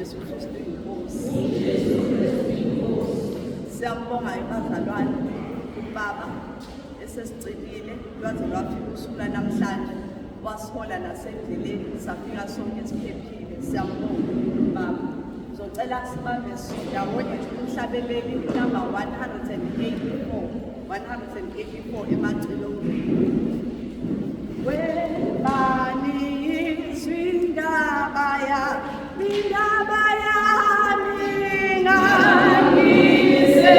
Jesu Kristu inkosi. Siyabonga bazalwane ubaba esesicilile lwaze lwafika usuku namhlanje wasihola nasendleleni safika sonke siphephile. Siyabonga baba. Ngizocela sibambe ndawonye umhlabeleli number 184 emacilongweni. Webani indaba yami ngangise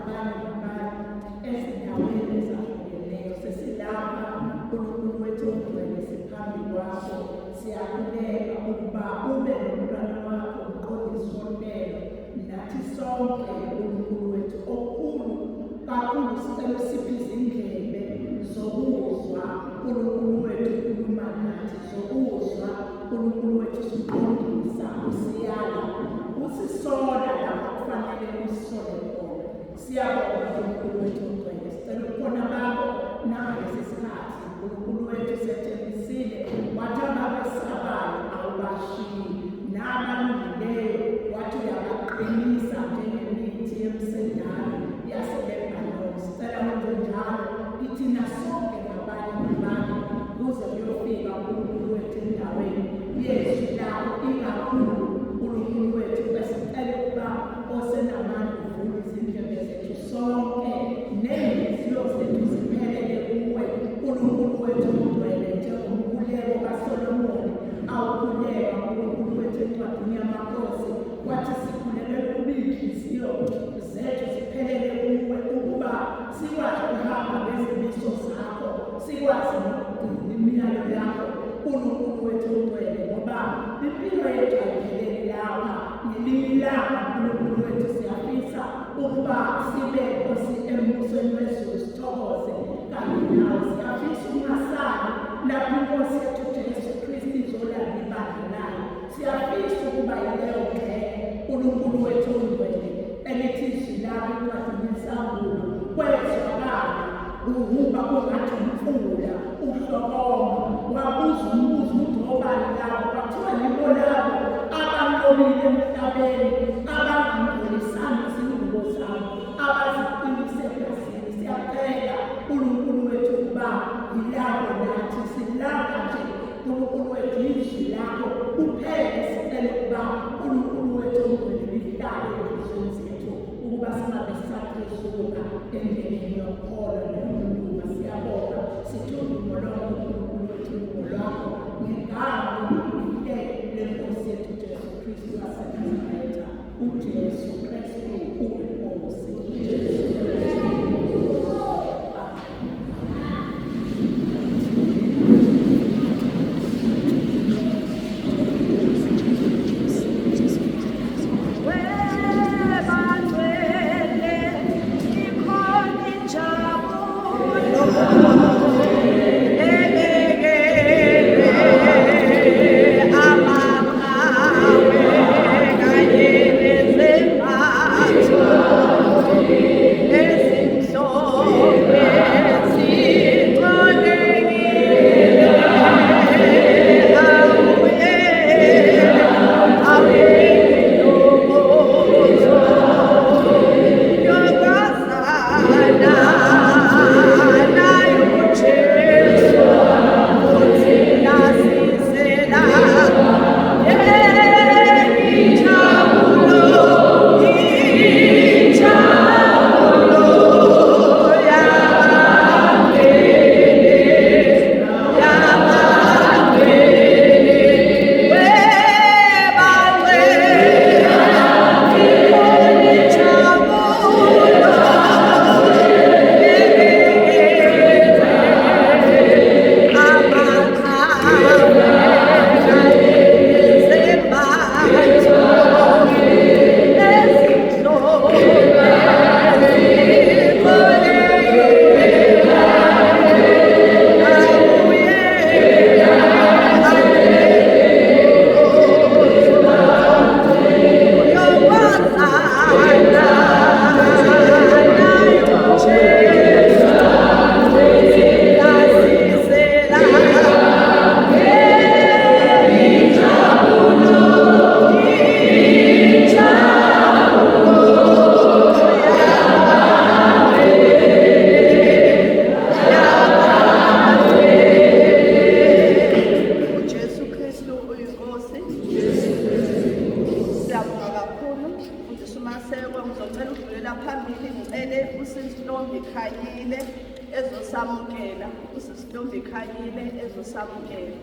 nabanye ezindaweni ezahlukeneyo. Sesilapha uNkulunkulu wethu ongcwele siphambi kwakho, siyakulela ukuba ube nomntwana wakho uMqondisi wompelo, nathi sonke uNkulunkulu wethu okhulu kakhulu sicela usiphe izindlebe zokuzwa uNkulunkulu wethu ukhuluma nathi, zokuzwa uNkulunkulu wethu siqondisa, usiyala, usisola lapho kufanele usisole khona. Siyabonga uNkulunkulu wethu ongcwele, sicela ukhona bakho ngalesi sikhathi uNkulunkulu wethu sethembisile wathi ababesabayo awubashiyi, nabalungileyo wathi uyabaqinisa njengemithi yemsendane yaseLebanoni. Sicela wenze njalo kithina sonke nabanye kuze kuyofika uNkulunkulu wethu endaweni yezwi lakho, ikakhulu uNkulunkulu wethu esicela ukuba osenamandla uvule izindlebe zethu sonke ney'nhliziyo zethu ziphelele kuwe uNkulunkulu wethu ongcwele, njengomkhuleko kaSolomoni awukhuleka uNkulunkulu wethu encwadini yamakhosi wathi sikhulelwe kuba iy'nhliziyo zethu ziphelele kuwe, ukuba sikwazi ukuhamba ngezimiso zakho, sikwazi nokugcina imiyalo yakho uNkulunkulu wethu ongcwele, ngoba impilo yethu ayipheleli lapha. Ngelinye ilanga uNkulunkulu wethu siyafisa ukuba sibekho embusweni wezulu, sithokoze kanye nawe. Siyafisa ungasali lapho iNkosi yethu Jesu Kristu izolanda ibandla layo. Siyafisa ukuba yileyo ngxenye uNkulunkulu wethu ongcwele elithi izwi lakho encwadini yeSamulo kwezwakala uhuba kungathi umfula uhlokoma, wabuza umbuzo ukuthi obani labo, kwathiwa yibo labo abanqobile emhlabeni, abangangcolisanga izingubo zabo, abaziqinise egazini. Siyacela uNkulunkulu wethu ukuba yilabo nathi silapha nje uNkulunkulu wethu izwi lakho uphele. Sicela ukuba uNkulunkulu wethu ongcwele lihlale ezinhliziyweni zethu, ukuba singabe sisaqezuka endleleni yokukholwa nokulunga. Siyabonga sithi udumo lwakho uNkulunkulu wethu udumo lwakho ngegama lenkosi yethu Jesu Kristu waseNazaretha, uJesu Kristu uyinkosi. Khanyile ezosamukela, usisitombi Khanyile ezosamukela.